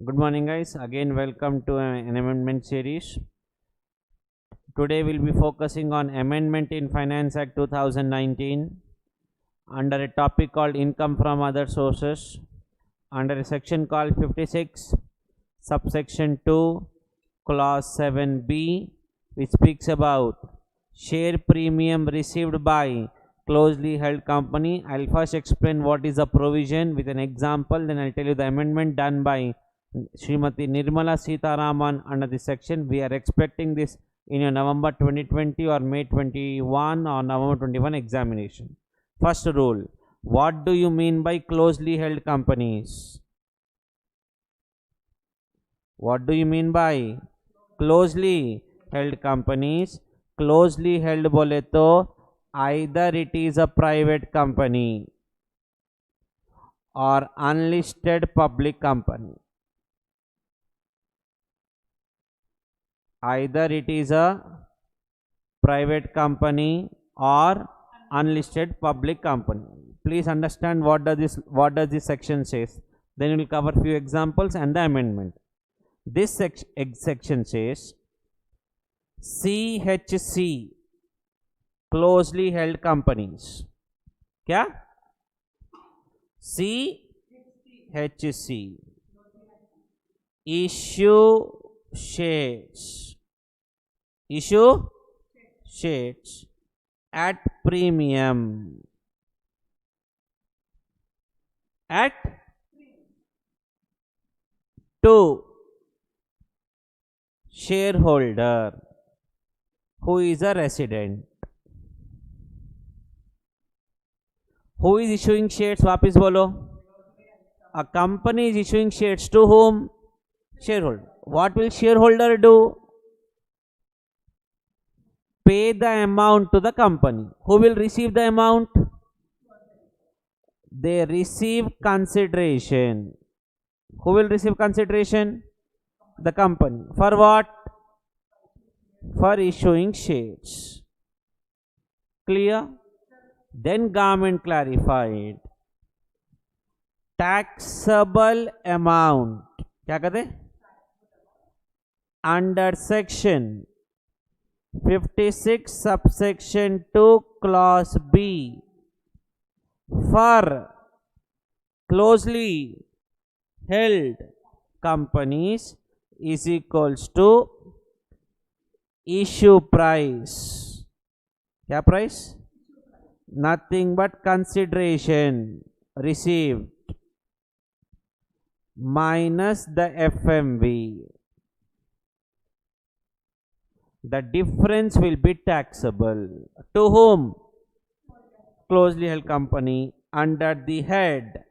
Good morning, guys. Again, welcome to an amendment series. Today, we'll be focusing on Amendment in Finance Act 2019 under a topic called Income from Other Sources, under a section called 56, subsection 2, clause 7b, which speaks about share premium received by closely held company. I'll first explain what is the provision with an example, then I'll tell you the amendment done by Srimati Nirmala Sitharaman under this section. We are expecting this in your November 2020 or May 21 or November 21 examination. First rule, what do you mean by closely held companies? What do you mean by closely held companies? Closely held बोले तो either it is a private company or unlisted public company. Either it is a private company or unlisted public company. Please understand what does this section says. Then we will cover few examples and the amendment. This section says CHC, closely held companies. क्या? CHC, issue shares at premium to shareholder who is a resident. Who is issuing shares? वापिस बोलो. A company is issuing shares to whom? Shareholder. What will shareholder do? Pay the amount to the company. Who will receive the amount? They receive consideration. Who will receive consideration? The company. For what? For issuing shares. Clear? Then government clarified. Taxable amount. क्या कहते? Under section 56 subsection 2 clause B for closely held companies is equals to issue price. क्या price? Nothing but consideration received minus the FMV. The difference will be taxable. To whom? Closely held company under the head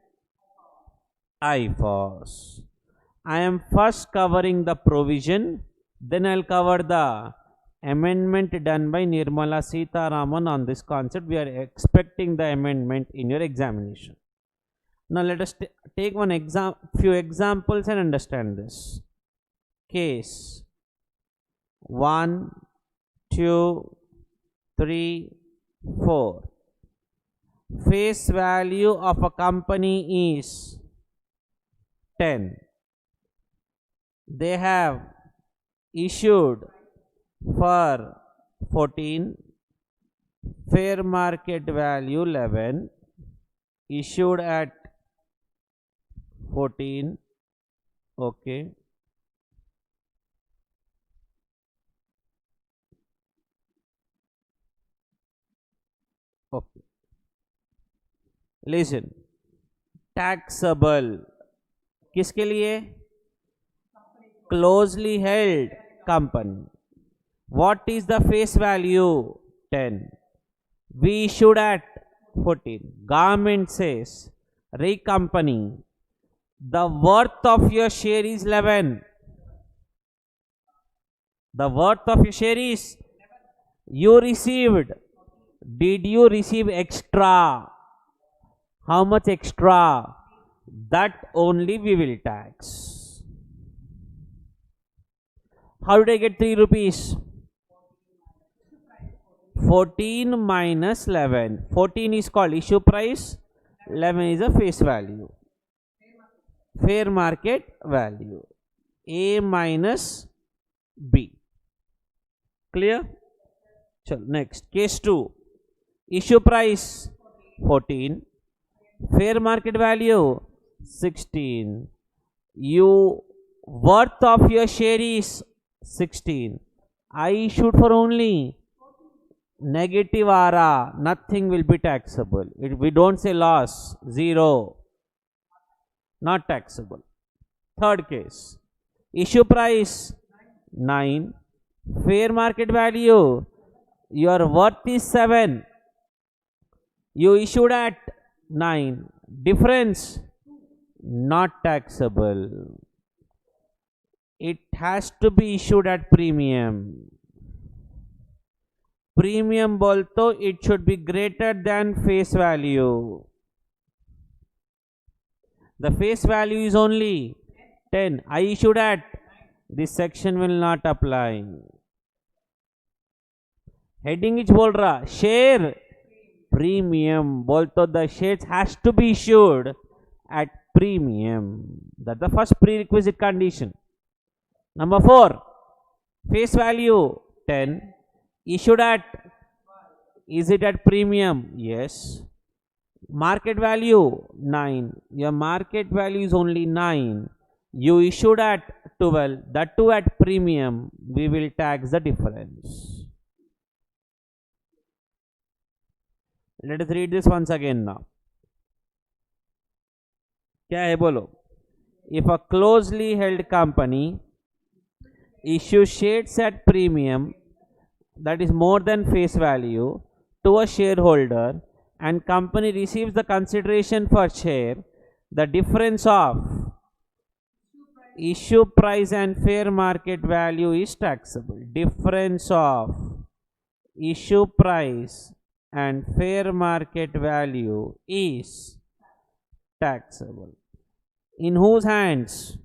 IFOS. I am first covering the provision, then I'll cover the amendment done by Nirmala Sitharaman on this concept. We are expecting the amendment in your examination. Now let us take few examples and understand this. Case 1, 2, 3, 4. Face value of a company is 10. They have issued for 14. Fair market value 11. Issued at 14. Okay. Okay. Listen. Taxable. किसके लिए? Closely held company. What is the face value? 10. We issued at 14. Government says, Re company, the worth of your share is 11. The worth of your share is you received. Did you receive extra? How much extra? That only we will tax. How did I get 3 rupees? 14 minus 11. 14 is called issue price. 11 is a face value. fair market value, A minus B. Clear? Chalo, next, case 2. Issue price 14, fair market value 16. You worth of your share is 16. I issued for only negative RA, nothing will be taxable. We don't say loss, 0, not taxable. Third case, issue price 9, fair market value, your worth is 7, you issued at 9, difference not taxable. It has to be issued at premium. Premium bolto it should be greater than face value. The face value is only 10. I issued at, this section will not apply. Heading is बोल रहा share premium bolto the shares has to be issued at premium. That's the first prerequisite condition. Number 4, face value 10, issued at, is it at premium? Yes. Market value 9, your market value is only 9, you issued at 12, that too at premium, we will tax the difference. Let us read this once again now. क्या है बोलो? If a closely held company issues shares at premium, that is more than face value, to a shareholder, and company receives the consideration for share, the difference of issue price and fair market value is taxable. Difference of issue price and fair market value is taxable. In whose hands?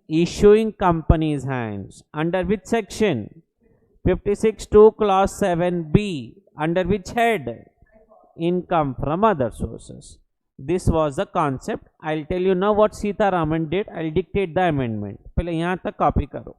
Issuing company's hands. Under which section? 56(2) clause 7b. Under which head? Income from other sources. This was the concept. I'll tell you now what Sita Raman did. I'll dictate the amendment. पहले यहाँ तक copy करो.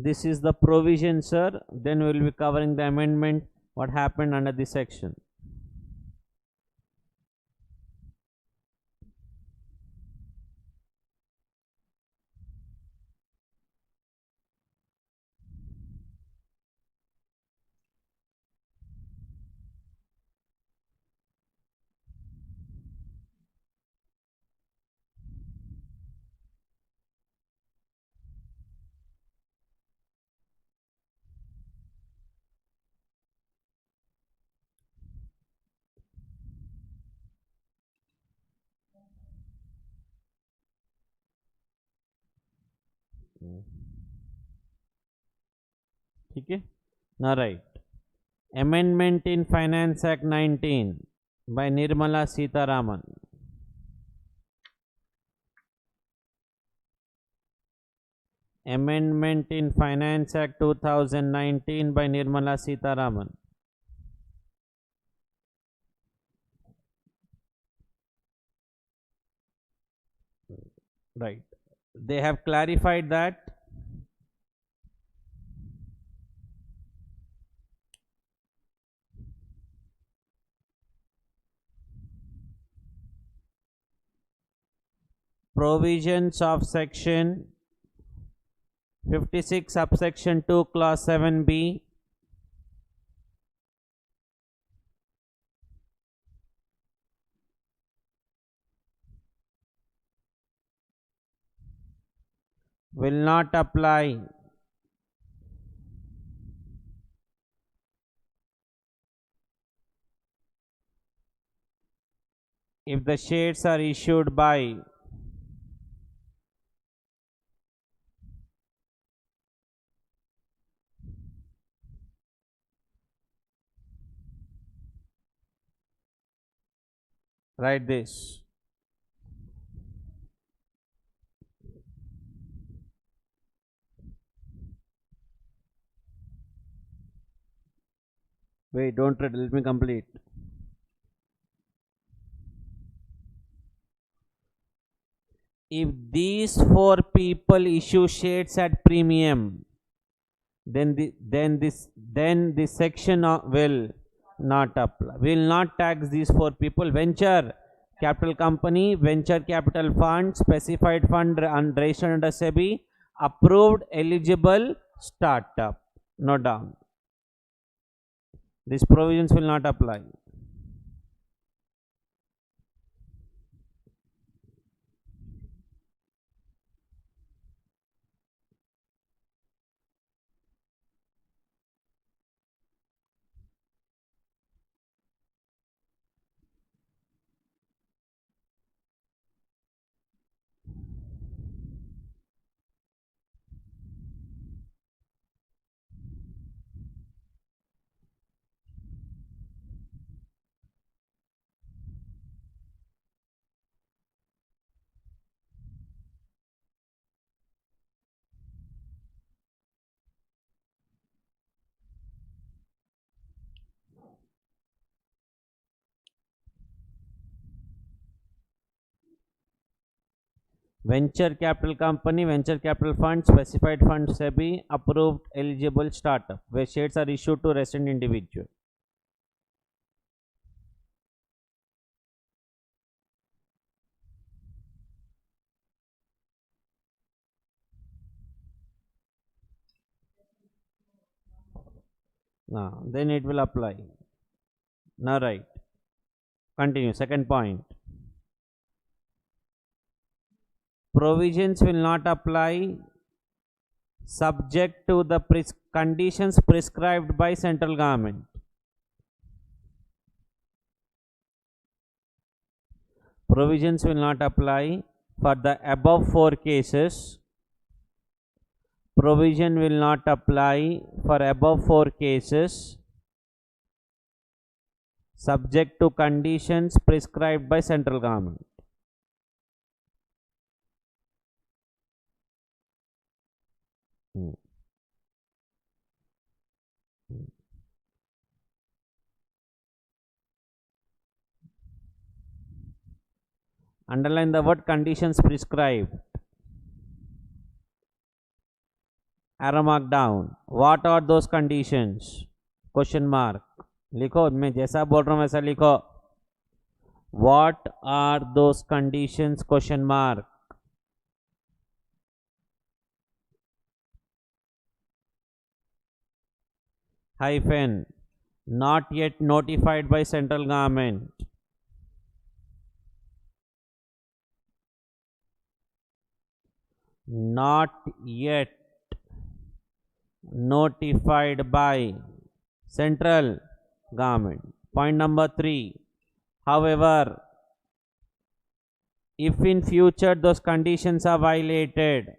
This is the provision, sir. Then we will be covering the amendment, what happened under this section. ठीक है. Now right. Amendment in Finance Act 19 by Nirmala Sitharaman. Amendment in Finance Act 2019 by Nirmala Sitharaman. Right. They have clarified that provisions of section 56 subsection 2 clause 7b will not apply if the shares are issued by write this. Wait, don't read, let me complete. If these four people issue shares at premium, then this section will not apply. Will not tax these four people. Venture capital company, venture capital fund, specified fund registered under SEBI, approved eligible startup. Note down. These provisions will not apply. Venture capital company, venture capital fund, specified fund SEBI, approved eligible startup, where shares are issued to resident individual. Now, then it will apply. Now, right. Continue. Second point. Provisions will not apply subject to the conditions prescribed by central government. Provisions will not apply for the above four cases. Provision will not apply for above four cases subject to conditions prescribed by central government. Underline the word conditions prescribed. arrow mark down. What are those conditions? Question mark. लिखो, मैं जैसा बोल रहा हूँ वैसा लिखो. What are those conditions? Question mark. Hyphen. Not yet notified by central government. Not yet notified by central government. Point number 3. However, if in future those conditions are violated,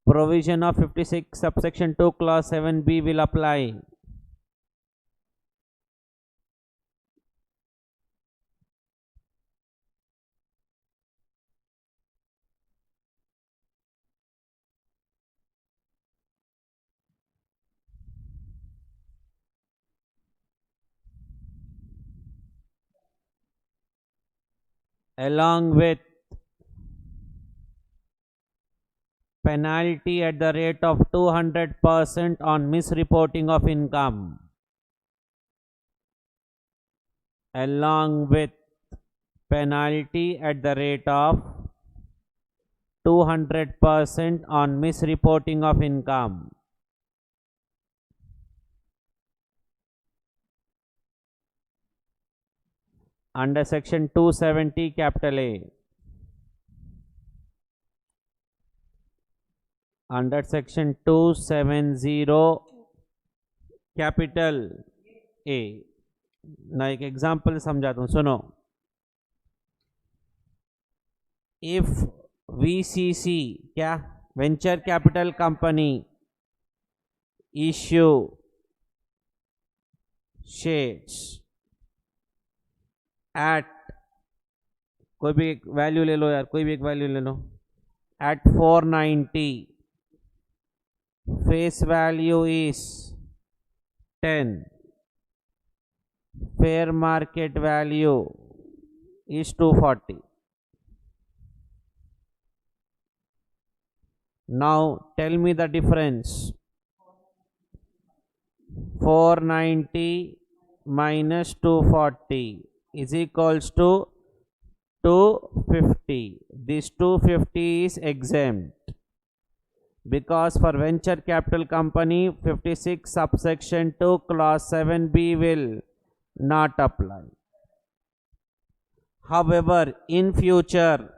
provision of 56 subsection 2 clause 7b will apply. Along with penalty at the rate of 200% on misreporting of income. Along with penalty at the rate of 200% on misreporting of income. Under section 270 capital A. Under section 270 capital A. ना एक example समझाता हूँ, सुनो. If VCC क्या venture capital company issue shares at, कोई भी एक value ले लो यार, कोई भी एक वैल्यू ले लो, at 490, face value is 10, fair market value is 240. Now tell me the difference. 490 minus 240 is equals to 250. This 250 is exempt because for venture capital company 56 subsection 2 clause 7b will not apply. However, in future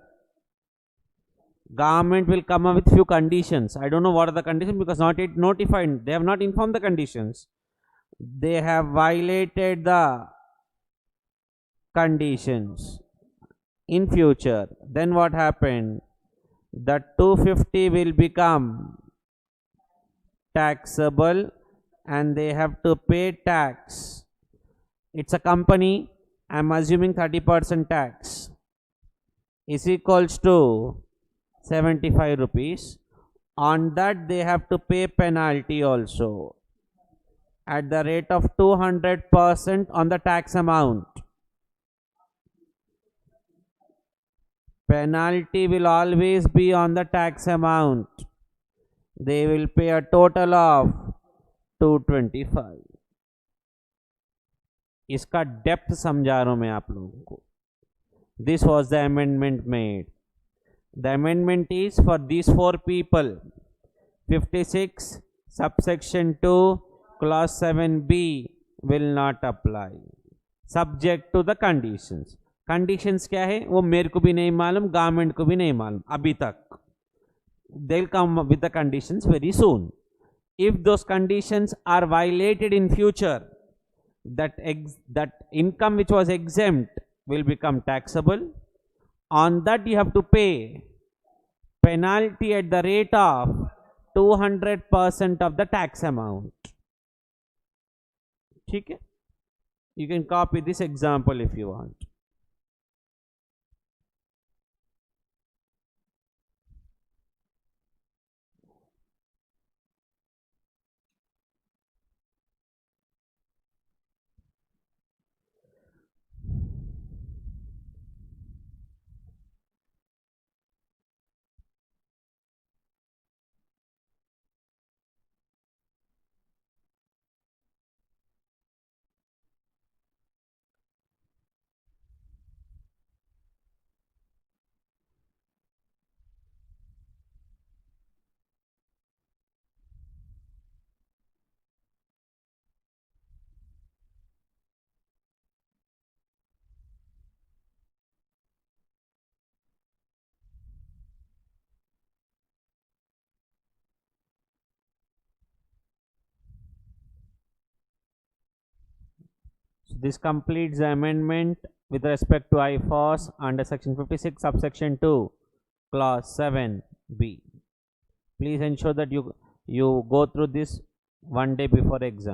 government will come up with few conditions. I don't know what are the conditions because not yet notified. They have not informed the conditions. They have violated the conditions in future. Then what happened? The 250 will become taxable and they have to pay tax. It's a company. I'm assuming 30% tax is equals to 75 rupees. On that they have to pay penalty also at the rate of 200% on the tax amount. Penalty will always be on the tax amount. They will pay a total of 225. इसका depth समझा रहा हूं मैं आप लोगों को. This was the amendment made. The amendment is for these 4 people. 56 subsection 2 clause 7b will not apply subject to the conditions. Conditions क्या है वो मेरे को भी नहीं मालूम, गवर्नमेंट को भी नहीं मालूम अभी तक. They'll come with the conditions very soon. If those conditions are violated in future, that income which was exempt will become taxable. On that you have to pay penalty at the rate of 200% of the tax amount. ठीक है? You can copy this example if you want. This completes the amendment with respect to IFOS under section 56 subsection 2 clause 7b. Please ensure that you go through this one day before exam.